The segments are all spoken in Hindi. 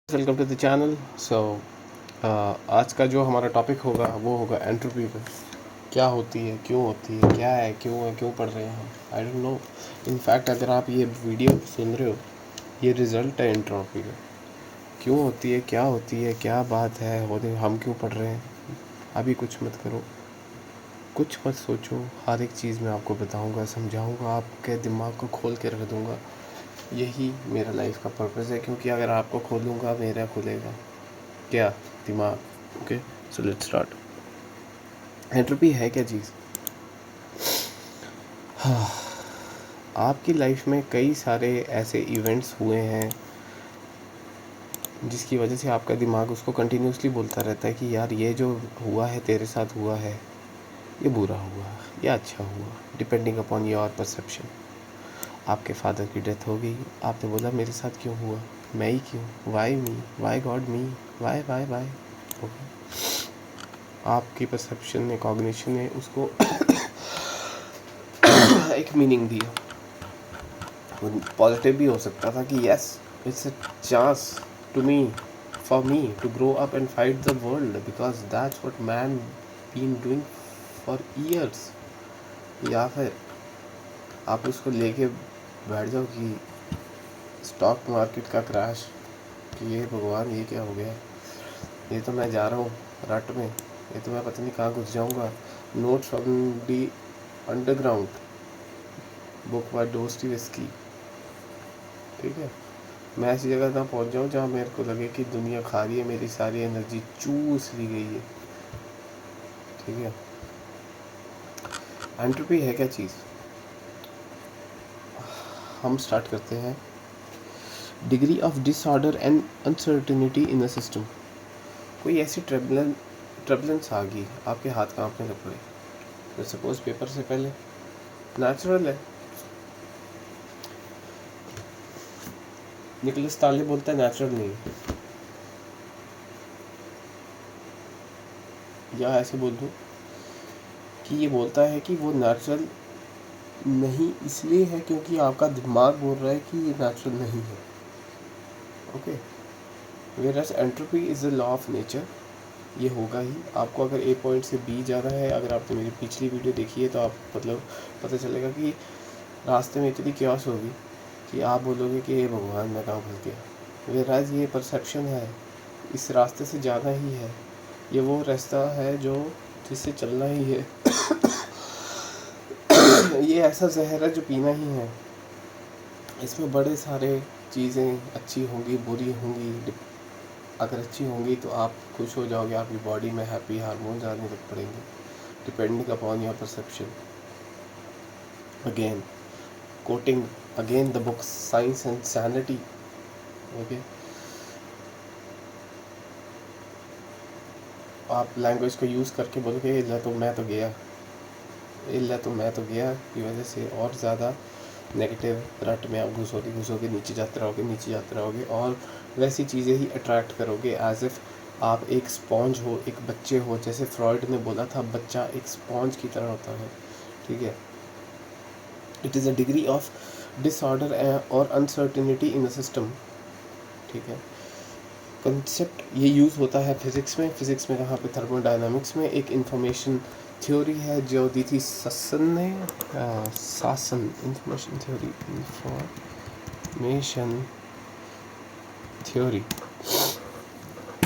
Welcome to the channel. आज का जो हमारा टॉपिक होगा वो होगा एंट्रोपी पे। क्या होती है, क्यों होती है, क्या है, क्यों पढ़ रहे हैं हम, आई डोंट नो। इनफैक्ट अगर आप ये वीडियो सुन रहे हो, ये रिज़ल्ट है एंट्रोपी का। क्यों होती है, क्या बात है, होने हम क्यों पढ़ रहे हैं। अभी कुछ मत करो, कुछ मत सोचो, हर एक चीज़ मैं आपको बताऊंगा, समझाऊंगा, आपके दिमाग को खोल के रख दूंगा। यही मेरा लाइफ का पर्पज़ है, क्योंकि अगर आपको खोलूंगा मेरा खुलेगा क्या, दिमाग। Okay, so let's start. Entropy है क्या चीज़। हाँ, आपकी लाइफ में कई सारे ऐसे इवेंट्स हुए हैं जिसकी वजह से आपका दिमाग उसको कंटिन्यूसली बोलता रहता है कि यार ये जो हुआ है, तेरे साथ हुआ है, ये बुरा हुआ या अच्छा हुआ, डिपेंडिंग अपॉन योर परसेप्शन। आपके फादर की डेथ हो गई, आपने बोला मेरे साथ क्यों हुआ, मैं ही क्यों, why me, why God me, why why why. Okay, आपकी परसेप्शन ने, कॉग्निशन ने उसको एक मीनिंग दिया। पॉजिटिव भी हो सकता था कि yes, it's a chance to me, for me to grow up and fight the world, because that's what man been doing for years. या फिर आप उसको लेके बैठ जाओ कि स्टॉक मार्केट का क्रैश, कि ये भगवान ये क्या हो गया, ये तो मैं जा रहा हूँ रट में, ये तो मैं पता नहीं कहाँ घुस जाऊँगा। Notes from the underground, book by Dostoevsky. ठीक है, मैं ऐसी जगह ना पहुंच जाऊँ जहाँ मेरे को लगे कि दुनिया खा रही है, मेरी सारी एनर्जी चूस ली गई है। ठीक है, एंट्रोपी है क्या चीज़। हम स्टार्ट करते हैं। Degree of disorder and uncertainty in a system. कोई ऐसी ट्रबलेंस आ गई, आपके हाथ कांपने लग पड़े, सपोज पेपर से पहले, नेचुरल है। निकोलस ताले बोलता है नेचुरल नहीं है, या ऐसे बोल दूँ कि ये बोलता है कि वो नेचुरल नहीं इसलिए है क्योंकि आपका दिमाग बोल रहा है कि ये नेचुरल नहीं है। Okay, whereas entropy is the law of nature. ये होगा ही। आपको अगर ए पॉइंट से बी जाना है, अगर आपने मेरी पिछली वीडियो देखी है तो आप मतलब पता चलेगा कि रास्ते में इतनी क्योस होगी कि आप बोलोगे कि ये भगवान मैं कहाँ फंस गया। वेयरएज ये परसेप्शन है, इस रास्ते से जाना ही है, ये वो रास्ता है जो जिससे चलना ही है। ये ऐसा जहर है जो पीना ही है। इसमें बड़े सारे चीज़ें अच्छी होंगी, बुरी होंगी। अगर अच्छी होंगी तो आप खुश हो जाओगे, आपकी बॉडी में हैप्पी हार्मोन्स आने लग पड़ेंगे, depending upon your perception. Again coating again the book science and sanity. Okay, आप लैंग्वेज को यूज़ करके बोलोगे इल्ला तो मैं तो गया, इल्ला तो मैं तो गया की वजह से और ज़्यादा नेगेटिव रट में आप घुसोगे, नीचे जाते रहोगे और वैसी चीज़ें ही अट्रैक्ट करोगे, एज इफ़ आप एक स्पॉन्ज हो, एक बच्चे हो। जैसे फ्रॉइड ने बोला था बच्चा एक स्पॉन्ज की तरह होता है। ठीक है, it is a degree of disorder और अनसर्टिनिटी इन द सिस्टम। ठीक है, कंसेप्ट ये यूज़ होता है फिज़िक्स में कहाँ पे, थर्मोडायनामिक्स में। एक इंफॉर्मेशन थ्योरी है जो दी थी सासन इंफॉर्मेशन थ्योरी।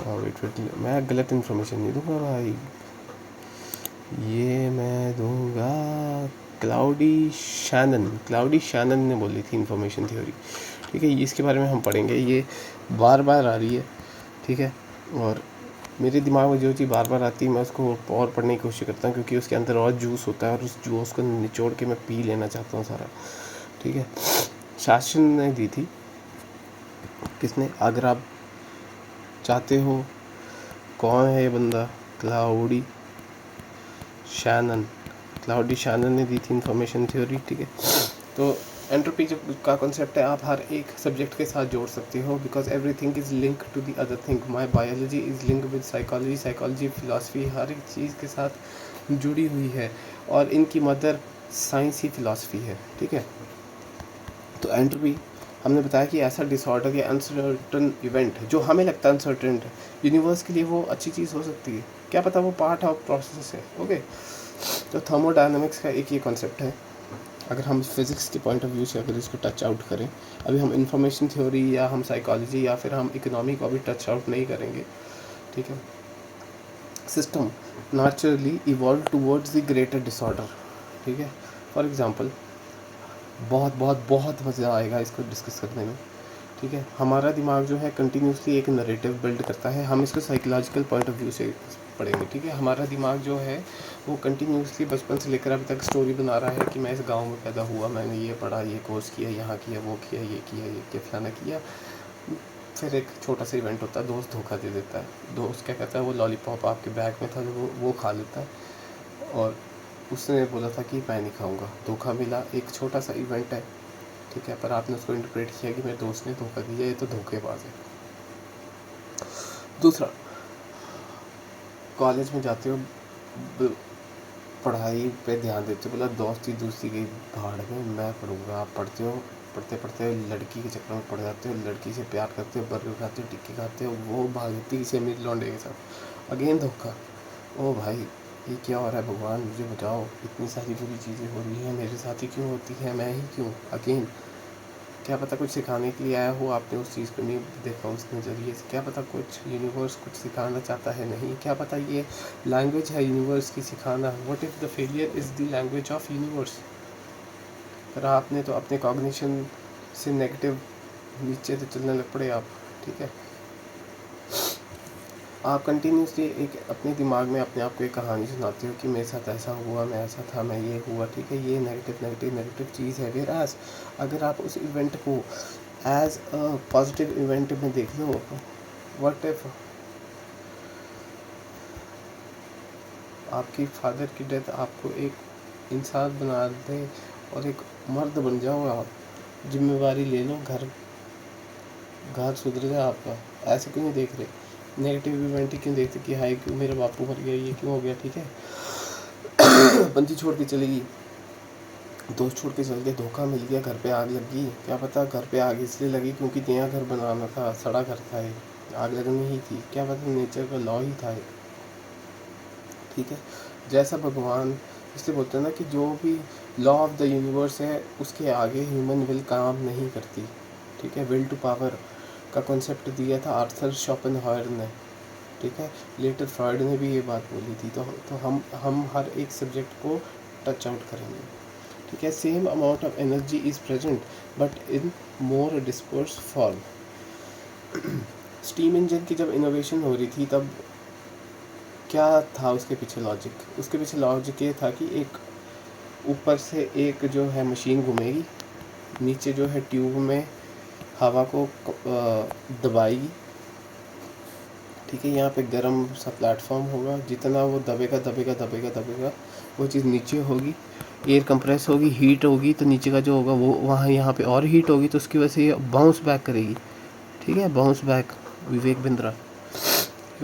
वेट, मैं गलत इन्फॉर्मेशन नहीं दूंगा भाई, ये मैं दूंगा। क्लाउडी शैनन ने बोली थी इंफॉर्मेशन थ्योरी। ठीक है, इसके बारे में हम पढ़ेंगे, ये बार बार आ रही है। ठीक है, और मेरे दिमाग में जो चीज़ बार बार आती है मैं उसको और पढ़ने की कोशिश करता हूँ, क्योंकि उसके अंदर और जूस होता है और उस जूस को निचोड़ के मैं पी लेना चाहता हूँ सारा। ठीक है, शासन ने दी थी, किसने, अगर आप चाहते हो कौन है ये बंदा, क्लाउडी शैनन ने दी थी इंफॉर्मेशन थ्योरी। ठीक है, तो एंट्रोपी जो का कॉन्सेप्ट है आप हर एक सब्जेक्ट के साथ जोड़ सकते हो, because everything is link to the other thing. My biology is link with psychology philosophy, हर एक चीज़ के साथ जुड़ी हुई है और इनकी मदर साइंस ही फिलासफी है। ठीक है, तो एंट्रोपी हमने बताया कि ऐसा डिसऑर्डर या अनसर्टन इवेंट जो हमें लगता है अनसर्टन है, यूनिवर्स के लिए वो अच्छी चीज़ हो सकती है, क्या पता वो पार्ट ऑफ प्रोसेस है। ओके, तो थर्मोडायनामिक्स का एक ये कॉन्सेप्ट है। अगर हम फिज़िक्स के पॉइंट ऑफ व्यू से अगर इसको टच आउट करें, अभी हम इंफॉर्मेशन थ्योरी या हम साइकोलॉजी या फिर हम इकोनॉमी को अभी टच आउट नहीं करेंगे, ठीक है। System naturally evolve towards the greater disorder, ठीक है। फॉर एग्ज़ाम्पल, बहुत बहुत बहुत मज़ा आएगा इसको डिस्कस करने में, ठीक है। हमारा दिमाग जो है कंटिन्यूसली एक नरेटिव बिल्ड करता है, हम इसको साइकोलॉजिकल पॉइंट ऑफ व्यू से पढ़ेंगे, ठीक है। हमारा दिमाग जो है वो कंटिन्यूसली बचपन से लेकर अभी तक स्टोरी बना रहा है कि मैं इस गांव में पैदा हुआ, मैंने ये पढ़ा, ये कोर्स किया, यहाँ किया, वो किया, ये किया, ये किया, फलाना किया। फिर एक छोटा सा इवेंट होता है, दोस्त धोखा दे देता है। दोस्त क्या कहता है, वो लॉलीपॉप आपके बैग में था, वो खा लेता है, और उसने बोला था कि मैं नहीं खाऊंगा, धोखा मिला। एक छोटा सा इवेंट है, ठीक है, पर आपने उसको इंटरप्रेट किया कि मेरे दोस्त ने धोखा दिया, ये तो धोखेबाज है। दूसरा, कॉलेज में जाते हो, पढ़ाई पे ध्यान देते हो, बोला दोस्ती दूसरी गई भाड़ में, मैं पढ़ूंगा। आप पढ़ते हो, पढ़ते पढ़ते लड़की के चक्कर में पड़ जाते हो, लड़की से प्यार करते हो, बर्गर खाते हो, टिक्की खाते हो, वो भाग जाती है किसी अमीर लौंडे के साथ, अगेन धोखा। ओ भाई, ये क्या हो रहा है, भगवान मुझे बचाओ, इतनी सारी बुरी चीज़ें हो रही हैं, मेरे साथ ही क्यों होती है, मैं ही क्यों, अगेन। क्या पता कुछ सिखाने के लिए आया हो, आपने उस चीज़ को नहीं देखा उस नज़रिए से, क्या पता कुछ यूनिवर्स कुछ सिखाना चाहता है, नहीं, क्या पता ये लैंग्वेज है यूनिवर्स की सिखाना। What if the failure is the language of universe. पर आपने तो अपने कॉग्निशन से नेगेटिव नीचे तो चलने लग पड़े आप, ठीक है। आप कंटिन्यूसली एक अपने दिमाग में अपने आप को एक कहानी सुनाते हो कि मेरे साथ ऐसा हुआ, मैं ऐसा था, मैं ये हुआ, ठीक है। ये नेगेटिव नेगेटिव नेगेटिव चीज़ है। वेयर एज अगर आप उस इवेंट को एज अ पॉजिटिव इवेंट में देख लो, व्हाट इफ आपकी फादर की डेथ आपको एक इंसान बना दे और एक मर्द बन जाओ, आप जिम्मेवारी ले लो, घर घर सुधर जाए आपका। ऐसे क्यों नहीं देख रहे, नेगेटिव इवेंट ही क्यों देखते कि हाय क्यों मेरा बापू मर गया, ये क्यों हो गया, ठीक है। बंदी छोड़ के चली गई, दोस्त छोड़ के चल गए, धोखा मिल गया, घर पे आग लग गई। क्या पता घर पे आग इसलिए लगी क्योंकि नया घर बनाना था, सड़ा घर था ये, आग लगनी ही थी, क्या पता नेचर का लॉ ही था ये, ठीक है। जैसा भगवान, इसलिए बोलते हैं ना कि जो भी लॉ ऑफ द यूनिवर्स है उसके आगे ह्यूमन विल काम नहीं करती, ठीक है। विल टू पावर का कॉन्सेप्ट दिया था आर्थर शोपेनहायर ने, ठीक है। लेटर फ्रॉइड ने भी ये बात बोली थी। तो हम हर एक सब्जेक्ट को टच आउट करेंगे, ठीक है। Same amount of energy is present but in more disperse form. Steam engine की जब इनोवेशन हो रही थी तब क्या था उसके पीछे लॉजिक, उसके पीछे लॉजिक ये था कि एक ऊपर से एक जो है मशीन घूमेगी, नीचे जो है ट्यूब में हवा को दबाएगी, ठीक है। यहाँ पे गर्म सा प्लेटफॉर्म होगा, जितना वो दबेगा दबेगा दबेगा दबेगा वो चीज़ नीचे होगी, एयर कंप्रेस होगी, हीट होगी, तो नीचे का जो होगा वो वहाँ यहाँ पे और हीट होगी, तो उसकी वजह से ये बाउंस बैक करेगी, ठीक है। Bounce back, Vivek Bindra,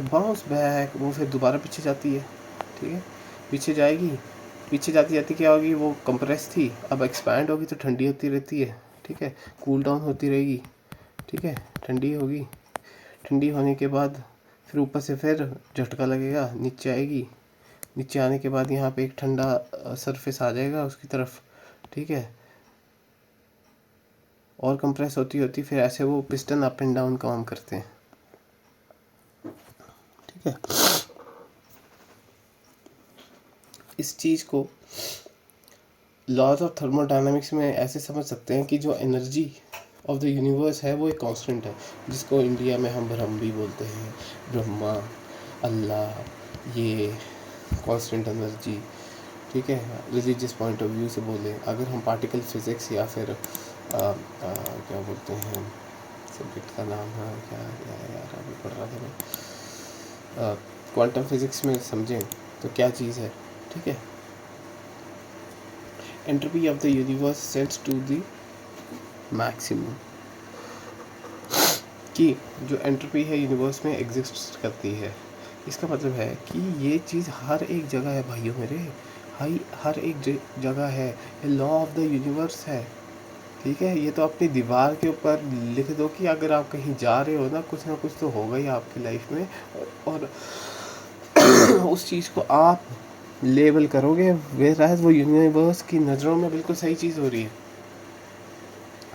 bounce back, वो फिर दोबारा पीछे जाती है, ठीक है। पीछे जाएगी, पीछे जाती जाती क्या होगी, वो कंप्रेस थी, अब एक्सपैंड होगी तो ठंडी होती रहती है, ठीक है। कूल डाउन होती रहेगी, ठीक है, ठंडी होगी, ठंडी होने के बाद फिर ऊपर से फिर झटका लगेगा, नीचे आएगी, नीचे आने के बाद यहाँ पे एक ठंडा सरफेस आ जाएगा उसकी तरफ, ठीक है। और कंप्रेस होती होती फिर ऐसे वो piston up and down calm करते हैं, ठीक है। इस चीज़ को लॉज ऑफ थर्मोडायनामिक्स में ऐसे समझ सकते हैं कि जो एनर्जी ऑफ द यूनिवर्स है वो एक कांस्टेंट है, जिसको इंडिया में हम ब्रह्म भी बोलते हैं, ब्रह्मा, अल्लाह, ये कांस्टेंट एनर्जी, ठीक है। रिलीजियस पॉइंट ऑफ व्यू से बोले, अगर हम पार्टिकल फिज़िक्स या फिर क्या बोलते हैं सब्जेक्ट का नाम है क्या यार अभी पढ़ रहा था मैं, क्वांटम फिज़िक्स में समझें तो क्या चीज़ है, ठीक है। Entropy of the universe sets to the maximum, कि जो एंट्रोपी है यूनिवर्स में एग्जिस्ट करती है। इसका मतलब है कि ये चीज़ हर एक जगह है भाइयों मेरे, हर एक जगह है, ये लॉ ऑफ द यूनिवर्स है, ठीक है, ये तो अपनी दीवार के ऊपर लिख दो कि अगर आप कहीं जा रहे हो ना कुछ तो होगा ही आपकी लाइफ में, और उस चीज़ को आप लेबल करोगे, वेराज वो यूनिवर्स की नज़रों में बिल्कुल सही चीज़ हो रही है।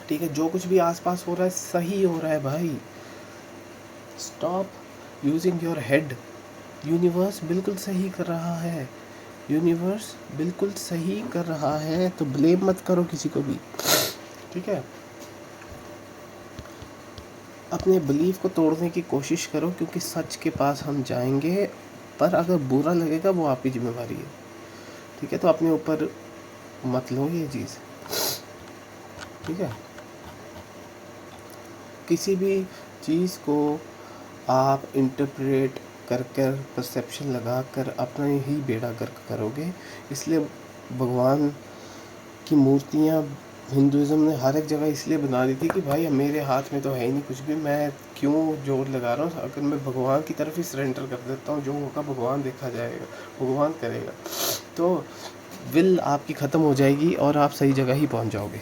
ठीक है, जो कुछ भी आसपास हो रहा है सही हो रहा है भाई। Stop using your head. Universe बिल्कुल सही कर रहा है, यूनिवर्स बिल्कुल सही कर रहा है, तो ब्लेम मत करो किसी को भी। ठीक है, अपने बिलीफ को तोड़ने की कोशिश करो, क्योंकि सच के पास हम जाएंगे, पर अगर बुरा लगेगा वो आपकी जिम्मेवारी है। ठीक है, तो अपने ऊपर मत लो ये चीज़। ठीक है, किसी भी चीज़ को आप इंटरप्रेट कर कर परसेप्शन लगा कर अपना ही बेड़ा गर्क करोगे। इसलिए भगवान की मूर्तियाँ हिंदुज़म ने हर एक जगह इसलिए बना दी थी कि भाई मेरे हाथ में तो है ही नहीं कुछ भी, मैं क्यों जोर लगा रहा हूँ, अगर मैं भगवान की तरफ ही सरेंडर कर देता हूँ, जो होगा भगवान देखा जाएगा, भगवान करेगा, तो विल आपकी ख़त्म हो जाएगी और आप सही जगह ही पहुँच जाओगे।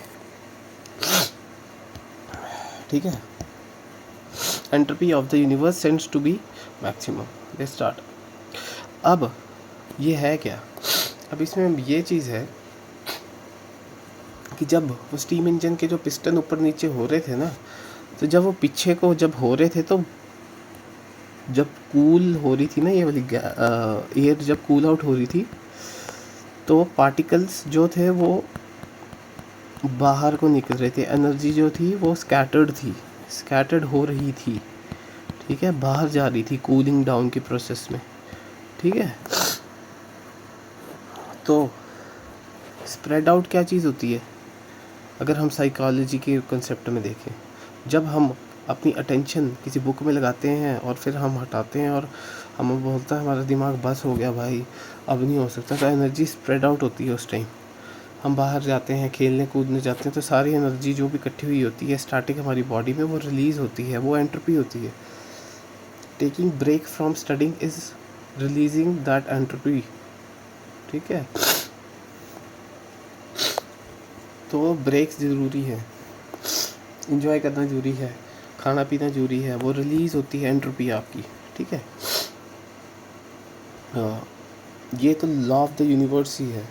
ठीक है, entropy of the universe sends to be maximum. Let's start. अब ये है क्या, अब इसमें ये चीज़ है कि जब वो स्टीम इंजन के जो पिस्टन ऊपर नीचे हो रहे थे ना, तो जब वो पीछे को जब हो रहे थे, तो जब कूल हो रही थी ना ये वाली एयर जब कूल आउट हो रही थी, तो पार्टिकल्स जो थे वो बाहर को निकल रहे थे, एनर्जी जो थी वो स्कैटर्ड थी, स्कैटर्ड हो रही थी। ठीक है, बाहर जा रही थी कूलिंग डाउन की प्रोसेस में। ठीक है, तो स्प्रेड आउट क्या चीज़ होती है, अगर हम साइकोलॉजी के कंसेप्ट में देखें, जब हम अपनी अटेंशन किसी बुक में लगाते हैं और फिर हम हटाते हैं और हमें बोलता है हमारा दिमाग बस हो गया भाई अब नहीं हो सकता, तो एनर्जी स्प्रेड आउट होती है। उस टाइम हम बाहर जाते हैं, खेलने कूदने जाते हैं, तो सारी एनर्जी जो भी इकट्ठी हुई होती है स्टार्टिंग हमारी बॉडी में, वो रिलीज़ होती है, वो एंट्रोपी होती है। Taking break from studying is releasing that entropy. ठीक है, तो ब्रेक्स ज़रूरी है, इंजॉय करना ज़रूरी है, खाना पीना ज़रूरी है, वो रिलीज़ होती है एंट्रोपी आपकी। ठीक है, ये तो लॉ ऑफ द यूनिवर्स ही है।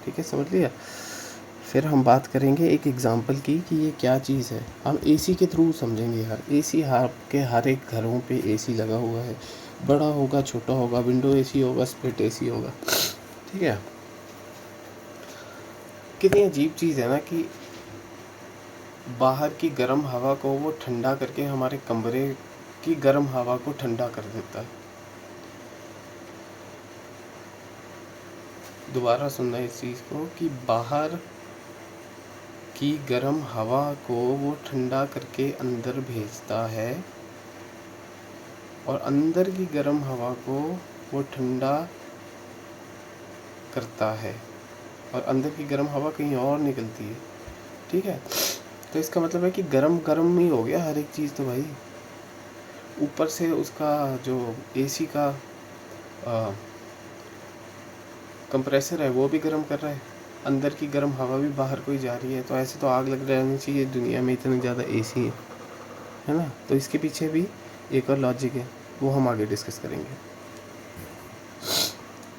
ठीक है, समझ लिया। फिर हम बात करेंगे एक एग्जांपल की कि ये क्या चीज़ है, हम एसी के थ्रू समझेंगे यार। एसी आपके हर एक घरों पे एसी लगा हुआ है, बड़ा होगा छोटा होगा, विंडो एसी होगा, स्प्लिट एसी होगा। ठीक है, कितनी अजीब चीज़ है ना कि बाहर की गर्म हवा को वो ठंडा करके हमारे कमरे की गर्म हवा को ठंडा कर देता है। दोबारा सुनना इस चीज़ को कि बाहर की गर्म हवा को वो ठंडा करके अंदर भेजता है, और अंदर की गर्म हवा को वो ठंडा करता है, और अंदर की गर्म हवा कहीं और निकलती है। ठीक है, तो इसका मतलब है कि गरम गरम ही हो गया हर एक चीज़। तो भाई ऊपर से उसका जो एसी का कंप्रेसर है वो भी गर्म कर रहा है, अंदर की गर्म हवा भी बाहर को ही जा रही है, तो ऐसे तो आग लग रहनी चाहिए दुनिया में, इतने ज़्यादा एसी है ना। तो इसके पीछे भी एक और लॉजिक है, वो हम आगे डिस्कस करेंगे।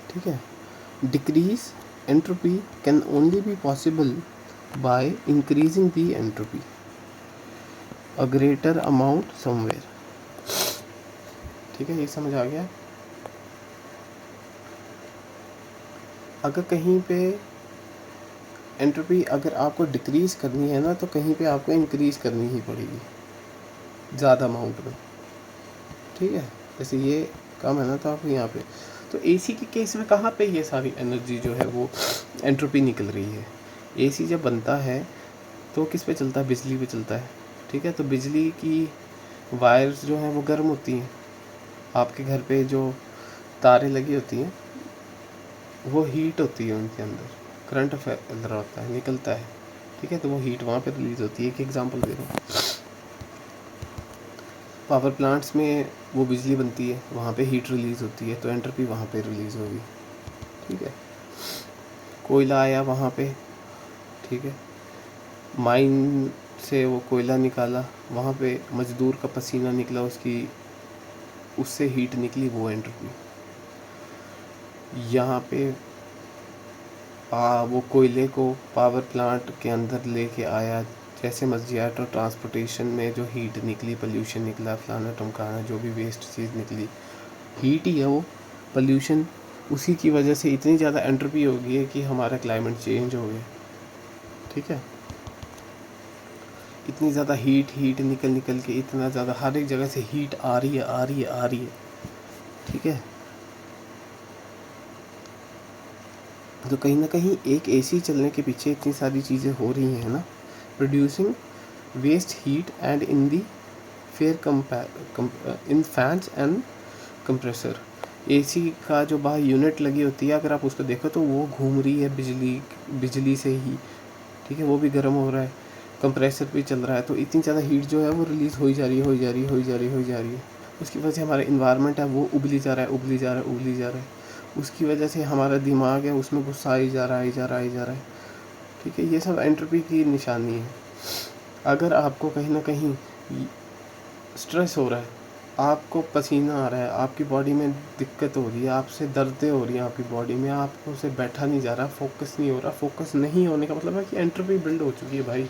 ठीक है, decrease entropy can only be possible by increasing the entropy a greater amount somewhere. ठीक है, ये समझ आ गया। अगर कहीं पे एंट्रोपी अगर आपको डिक्रीज़ करनी है ना, तो कहीं पे आपको इंक्रीज़ करनी ही पड़ेगी ज़्यादा अमाउंट में। ठीक है, जैसे ये कम है ना, तो आपको यहाँ पे, तो एसी के केस में कहाँ पे ये सारी एनर्जी जो है वो एंट्रोपी निकल रही है। एसी जब बनता है तो किस पे चलता है, बिजली पे चलता है। ठीक है, तो बिजली की वायर्स जो हैं वो गर्म होती हैं, आपके घर पे जो तारें लगी होती हैं वो हीट होती है, उनके अंदर करंट फैल रहा होता है, निकलता है। ठीक है, तो वो हीट वहाँ पे रिलीज़ होती है। एक एग्जांपल दे रहा हूँ, पावर प्लांट्स में वो बिजली बनती है, वहाँ पे हीट रिलीज़ होती है, तो एंट्रोपी वहाँ पे रिलीज़ होगी। ठीक है, कोयला आया वहाँ पे, ठीक है, माइन से वो कोयला निकाला, वहाँ पे मज़दूर का पसीना निकला, उससे हीट निकली, वो एंट्रोपी। यहाँ पे वो कोयले को पावर प्लांट के अंदर लेके आया, जैसे मर्जी तो ट्रांसपोर्टेशन में जो हीट निकली, पोल्यूशन निकला, फलाना टमकाना, जो भी वेस्ट चीज़ निकली, हीट ही है वो, पोल्यूशन। उसी की वजह से इतनी ज़्यादा एंट्रोपी हो गई है कि हमारा क्लाइमेट चेंज हो गया। ठीक है, इतनी ज़्यादा हीट निकल निकल के इतना ज़्यादा हर एक जगह से हीट आ रही है, आ रही है, आ रही है। ठीक है, तो कहीं ना कहीं एक एसी चलने के पीछे इतनी सारी चीज़ें हो रही हैं ना, producing waste heat and in the fair in fans and compressor. AC का जो बाहर यूनिट लगी होती है, अगर आप उसको देखो तो वो घूम रही है बिजली से ही। ठीक है, वो भी गर्म हो रहा है, कंप्रेसर भी चल रहा है, तो इतनी ज़्यादा हीट जो है वो रिलीज़ हो ही जा रही है, हो ही जा रही है, हो ही जा रही है, हो ही जा रही है। उसकी वजह से हमारा इन्वायरमेंट है वो उबली जा रहा है, उबली जा रहा है, उबली जा रहा है। उसकी वजह से हमारा दिमाग है उसमें गुस्सा ही जा रहा है, ही जा रहा है, ही जा रहा है। ठीक है, ये सब एंट्रोपी की निशानी है। अगर आपको कहीं ना कहीं स्ट्रेस हो रहा है, आपको पसीना आ रहा है, आपकी बॉडी में दिक्कत हो रही है, आपसे दर्दें हो रही हैं आपकी बॉडी में, आपको से बैठा नहीं जा रहा, फोकस नहीं हो रहा, फोकस नहीं होने का मतलब है कि एंट्रोपी बिल्ड हो चुकी है भाई।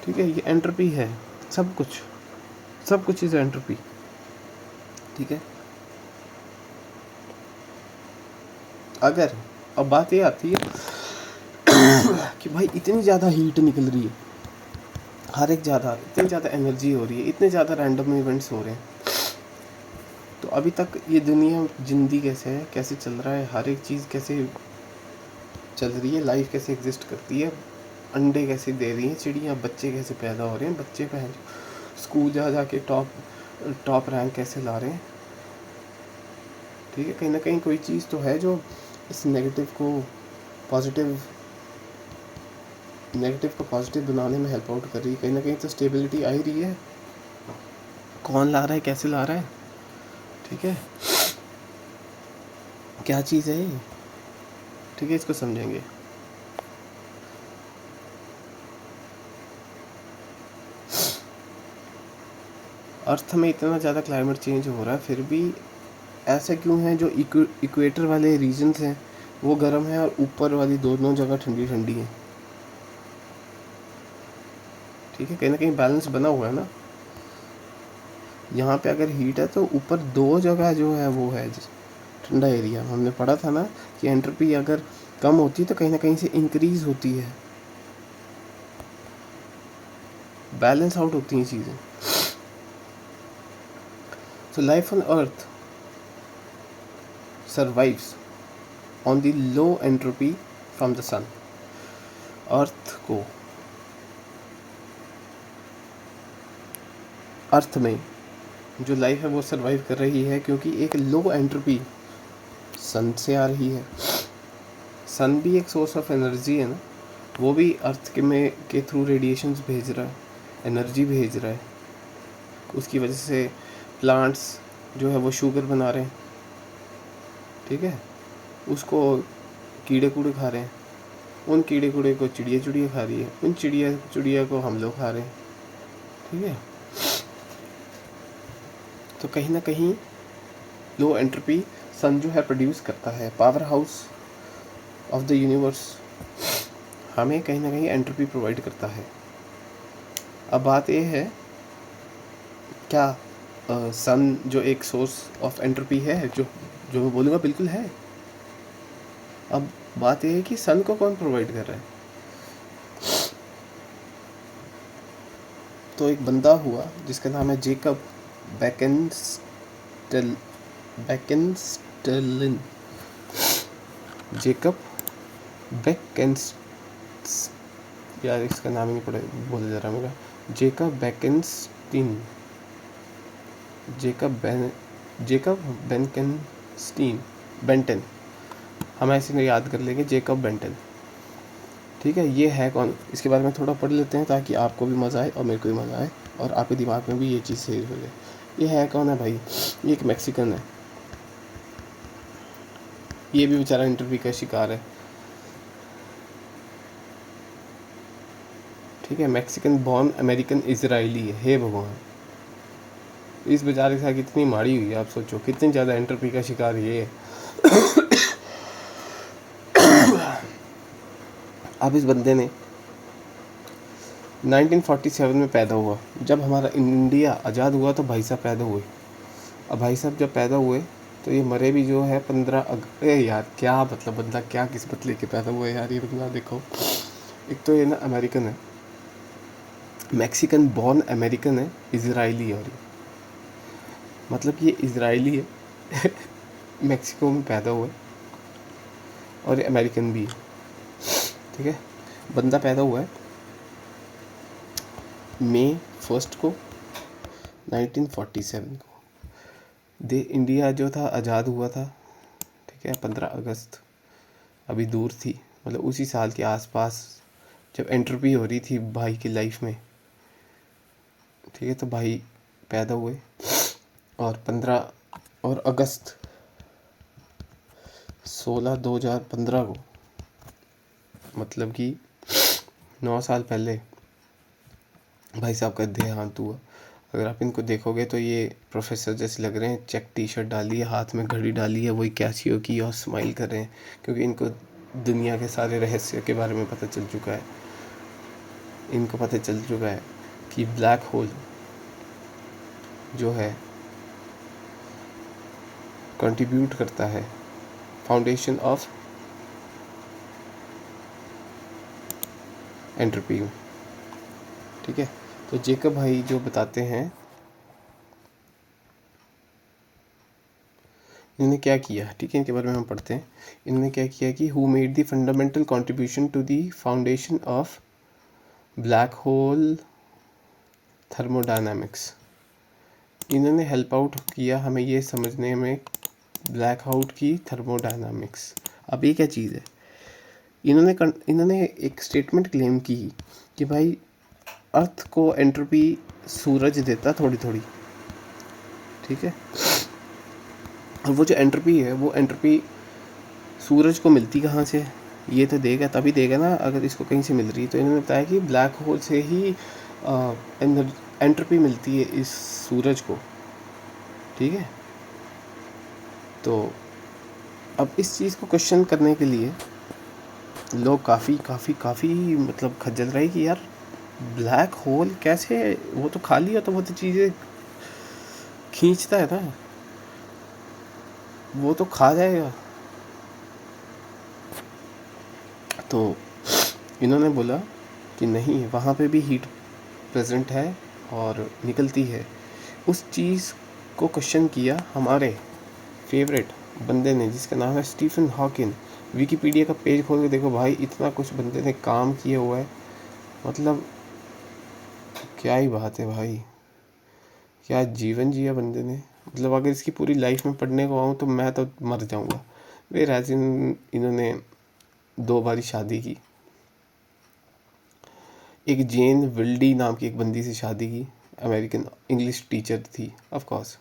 ठीक है, ये एंट्रोपी है, सब कुछ इज़ एंट्रोपी। ठीक है, अगर अब बात ये आती है कि भाई इतनी ज़्यादा हीट निकल रही है, हर एक ज़्यादा, इतनी ज़्यादा एनर्जी हो रही है, इतने ज़्यादा रैंडम इवेंट्स हो रहे हैं, तो अभी तक ये दुनिया जिंदी कैसे है, कैसे चल रहा है, हर एक चीज़ कैसे चल रही है, लाइफ कैसे एग्जिस्ट करती है, अंडे कैसे दे रही हैं चिड़ियाँ, बच्चे कैसे पैदा हो रहे हैं, बच्चे पहन स्कूल जा के टॉप रैंक कैसे ला रहे हैं। ठीक है, कहीं ना कहीं कोई चीज़ तो है जो इस नेगेटिव को पॉजिटिव बनाने में हेल्प आउट कर रही है। कहीं ना कहीं तो स्टेबिलिटी आ ही रही है, कौन ला रहा है, कैसे ला रहा है। ठीक है, क्या चीज़ है ये। ठीक है, इसको समझेंगे। अर्थ में इतना ज़्यादा क्लाइमेट चेंज हो रहा है, फिर भी ऐसा क्यों है, जो इक्वेटर वाले रीजन्स हैं वो गर्म है और ऊपर वाली दोनों जगह ठंडी ठंडी है। ठीक है, कहीं ना कहीं बैलेंस बना हुआ है ना। यहाँ पे अगर हीट है तो ऊपर दो जगह जो है वो है ठंडा एरिया। हमने पढ़ा था ना कि एंट्रोपी अगर कम होती है तो कहीं ना कहीं से इंक्रीज होती है, बैलेंस आउट होती हैं चीज़ें। So life on earth survives on the low entropy from the sun. Earth में जो लाइफ है वो सर्वाइव कर रही है क्योंकि एक लो एंट्रोपी सन से आ रही है। सन भी एक सोर्स ऑफ एनर्जी है ना, वो भी अर्थ के थ्रू रेडिएशंस भेज रहा है, एनर्जी भेज रहा है। उसकी वजह से प्लांट्स जो है वो शुगर बना रहे हैं। ठीक है, उसको कीड़े कूड़े खा रहे हैं, उन कीड़े कूड़े को चिड़िया खा रही है, उन चिड़िया को हम लोग खा रहे हैं। ठीक है, तो कहीं ना कहीं लो एंट्रोपी सन जो है प्रोड्यूस करता है, power house of the universe हमें कहीं ना कहीं एंट्रोपी प्रोवाइड करता है। अब बात ये है, क्या सन जो एक सोर्स ऑफ एंट्रोपी है, जो मैं बोलूँगा बिल्कुल है। अब बात यह है कि सन को कौन प्रोवाइड कर रहा है। तो एक बंदा हुआ जिसका नाम है जेकब बैकेनस्टेलिन। जेकब बैकेंस यार इसका नाम ही नहीं पड़ा बोला जा रहा मेरा, जेकब बैकेंस्टीन, जेकब बेंटन, हम ऐसे याद कर लेंगे, जेकब बेंटन। ठीक है, ये है कौन, इसके बारे में थोड़ा पढ़ लेते हैं ताकि आपको भी मज़ा आए और मेरे को भी मज़ा आए और आपके दिमाग में भी ये चीज़ सही हो जाए। ये है कौन है भाई, ये एक मैक्सिकन है। ये भी बेचारा इंटरव्यू का शिकार है। ठीक है, मैक्सिकन बॉर्न अमेरिकन इजराइली है। हे भगवान, इस बेचारे के साथ कितनी माड़ी हुई है, आप सोचो कितनी ज़्यादा एंट्रोपी का शिकार ये है। अब इस बंदे ने 1947 में पैदा हुआ। जब हमारा इंडिया आज़ाद हुआ तो भाई साहब पैदा हुए। अब भाई साहब जब पैदा हुए तो ये मरे भी जो है 15 यार क्या मतलब बंदा क्या किस्मत लेके पैदा हुआ है यार ये बंदा। देखो एक तो ये ना अमेरिकन है, मैक्सिकन बॉर्न अमेरिकन है, इजराइली है, और ये मतलब ये इजराइली है मैक्सिको में पैदा हुआ है और ये अमेरिकन भी है। ठीक है, बंदा पैदा हुआ है मई 1 को 1947 को। इंडिया जो था आज़ाद हुआ था, ठीक है, 15 अगस्त। अभी दूर थी, मतलब उसी साल के आसपास जब एंट्रोपी हो रही थी भाई की लाइफ में। ठीक है, तो भाई पैदा हुए और 15 और अगस्त 16 2015 को, मतलब कि 9 साल पहले भाई साहब का देहांत हुआ। अगर आप इनको देखोगे तो ये प्रोफेसर जैसे लग रहे हैं, चेक टी शर्ट डाली है, हाथ में घड़ी डाली है, वही कैसियो की, और स्माइल कर रहे हैं क्योंकि इनको दुनिया के सारे रहस्य के बारे में पता चल चुका है। इनको पता चल चुका है कि ब्लैक होल जो है कंट्रीब्यूट करता है फाउंडेशन ऑफ एंट्रोपी। ठीक है, तो जेकब भाई जो बताते हैं इन्होंने क्या किया, ठीक है, इनके बारे में हम पढ़ते हैं। इन्होंने क्या किया कि who made the fundamental contribution to the foundation of black hole thermodynamics. इन्होंने हेल्प आउट किया हमें ये समझने में ब्लैक आउट की थर्मोडायनामिक्स। अब ये क्या चीज़ है, इन्होंने एक स्टेटमेंट क्लेम की कि भाई अर्थ को एंट्रोपी सूरज देता थोड़ी थोड़ी। ठीक है, और वो जो एंट्रोपी है वो एंट्रोपी सूरज को मिलती कहाँ से, ये तो देगा तभी देगा ना अगर इसको कहीं से मिल रही है। तो इन्होंने बताया कि ब्लैक होल से ही एंट्रोपी मिलती है इस सूरज को। ठीक है, तो अब इस चीज़ को क्वेश्चन करने के लिए लोग काफ़ी काफ़ी काफ़ी मतलब खज्जल रहे कि यार ब्लैक होल कैसे, वो तो खाली होता, वो तो चीज़ें खींचता है ना, वो तो खा जाएगा। तो इन्होंने बोला कि नहीं, वहाँ पे भी हीट प्रेजेंट है और निकलती है। उस चीज़ को क्वेश्चन किया हमारे फेवरेट बंदे ने जिसका नाम है स्टीफन हॉकिन। विकिपीडिया का पेज खोल के देखो भाई, इतना कुछ बंदे ने काम किया हुआ है, मतलब क्या ही बात है भाई, क्या जीवन जिया बंदे ने। मतलब अगर इसकी पूरी लाइफ में पढ़ने को आऊँ तो मैं तो मर जाऊँगा। वे रैजिन इन्होंने 2 बारी शादी की। एक जेन विल्डी नाम की एक बंदी से शादी की, अमेरिकन इंग्लिश टीचर थी, of course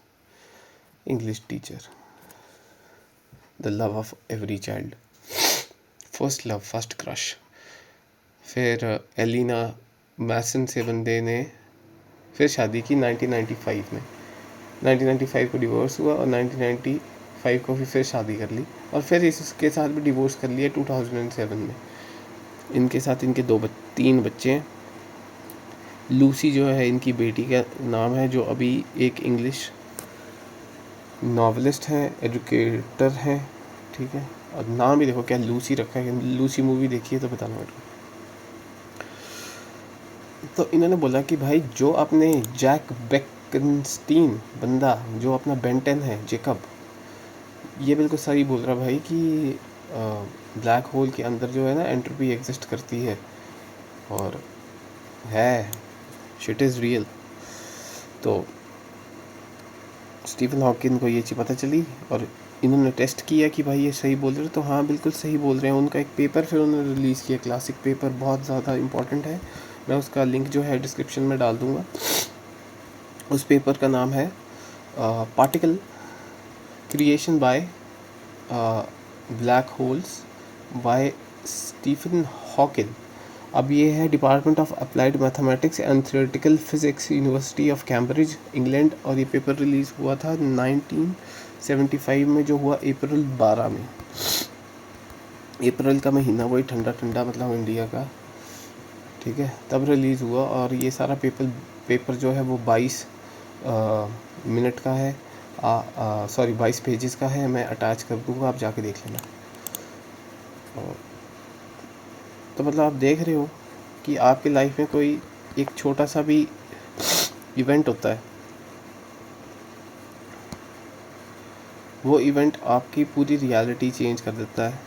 English teacher, the love of every child, first love, first crush. फिर एलिना मैसन से बंदे ने फिर शादी की 1995 में। 1995 को डिवोर्स हुआ और 1995 को फिर शादी कर ली और फिर इसके साथ भी डिवोर्स कर लिया 2007 में। इनके साथ इनके 3 बच्चे हैं। लूसी जो है इनकी बेटी का नाम है, जो अभी एक इंग्लिश नॉवलिस्ट हैं, एजुकेटर हैं। ठीक है, और नाम भी देखो क्या लूसी रखा है। लूसी मूवी देखी है तो बताना मेरे को। तो इन्होंने बोला कि भाई जो अपने जैक बेकनस्टीन बंदा जो अपना बेंटन है जेकब, ये बिल्कुल सही बोल रहा भाई कि ब्लैक होल के अंदर जो है ना एंट्रोपी एग्जिस्ट करती है और है, शिट इज़ रियल। तो स्टीफन हॉकिन को ये चीज़ पता चली और इन्होंने टेस्ट किया कि भाई ये सही बोल रहे हैं, तो हाँ बिल्कुल सही बोल रहे हैं। उनका एक पेपर फिर उन्होंने रिलीज़ किया, क्लासिक पेपर, बहुत ज़्यादा इम्पॉर्टेंट है। मैं उसका लिंक जो है डिस्क्रिप्शन में डाल दूँगा। उस पेपर का नाम है particle creation by black holes by Stephen Hawking. अब ये है department of applied mathematics and theoretical physics, university of Cambridge, England. और ये पेपर रिलीज़ हुआ था 1975 में, जो हुआ अप्रैल 12 में। अप्रैल का महीना, वही ठंडा ठंडा मतलब इंडिया का, ठीक है, तब रिलीज़ हुआ। और ये सारा पेपर जो है वो 22 मिनट का है, सॉरी 22 पेजेस का है। मैं अटैच कर दूँगा, आप जाके देख लेना। तो मतलब आप देख रहे हो कि आपकी लाइफ में कोई एक छोटा सा भी इवेंट होता है, वो इवेंट आपकी पूरी रियलिटी चेंज कर देता है,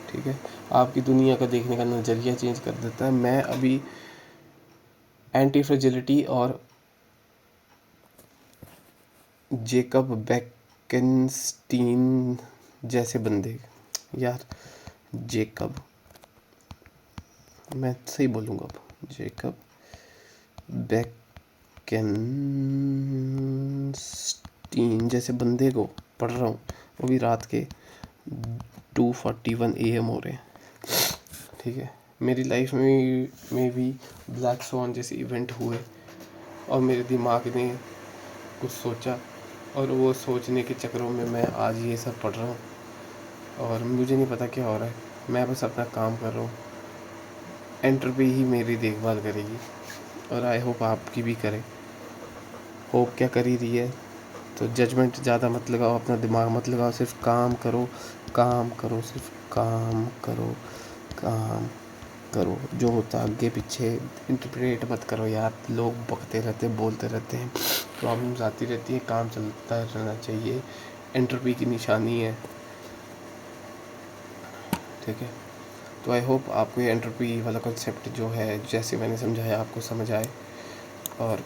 ठीक है, आपकी दुनिया का देखने का नज़रिया चेंज कर देता है। मैं अभी एंटी फ्रेजिलिटी और जेकब बेकेनस्टीन जैसे बंदे, यार जेकब, मैं सही बोलूँगा अब, जेकब बेकेनस्टीन जैसे बंदे को पढ़ रहा हूँ, वो भी रात के 2:41 AM हो रहे हैं, ठीक है। मेरी लाइफ में भी ब्लैक स्वान जैसे इवेंट हुए और मेरे दिमाग ने कुछ सोचा, और वो सोचने के चक्करों में मैं आज ये सब पढ़ रहा हूँ और मुझे नहीं पता क्या हो रहा है। मैं बस अपना काम कर रहा हूँ, एंट्रोपी ही मेरी देखभाल करेगी और आई होप आपकी भी करे। होप क्या कर ही रही है, तो जजमेंट ज़्यादा मत लगाओ, अपना दिमाग मत लगाओ, सिर्फ काम करो, काम करो, सिर्फ काम करो, काम करो। जो होता है आगे पीछे इंटरप्रेट मत करो यार, लोग बकते रहते हैं, बोलते रहते हैं, प्रॉब्लम्स आती रहती है, काम चलता रहना चाहिए, एंट्रोपी की निशानी है, ठीक है। तो आई होप आपको ये एंट्रोपी वाला कॉन्सेप्ट जो है, जैसे मैंने समझाया, आपको समझ आए। और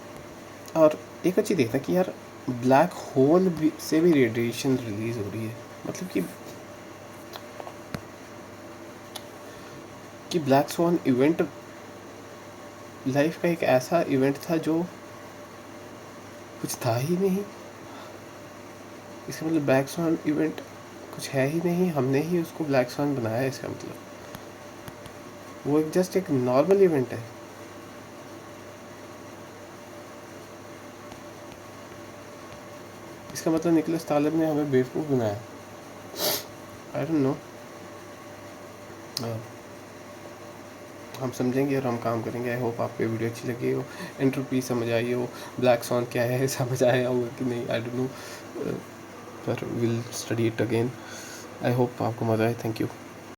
एक अच्छी देखना कि यार ब्लैक होल से भी रेडिएशन रिलीज हो रही है, मतलब कि ब्लैक स्वान इवेंट लाइफ का एक ऐसा इवेंट था जो कुछ था ही नहीं। इसका मतलब ब्लैक स्वान इवेंट कुछ है ही नहीं, हमने ही उसको ब्लैक स्वान बनाया है। इसका मतलब वो एक जस्ट एक नॉर्मल इवेंट है। इसका मतलब निकोलस तालब ने हमें बेवकूफ़ बनाया। आई डोंट नो, हम समझेंगे और हम काम करेंगे। आई होप आपको वीडियो अच्छी लगी हो, एंट्रोपी समझ आई हो, ब्लैक स्वान क्या है समझ आया होगा कि नहीं, आई डोंट नो, पर will study it again. I hope आपको मज़ा आए। Thank you.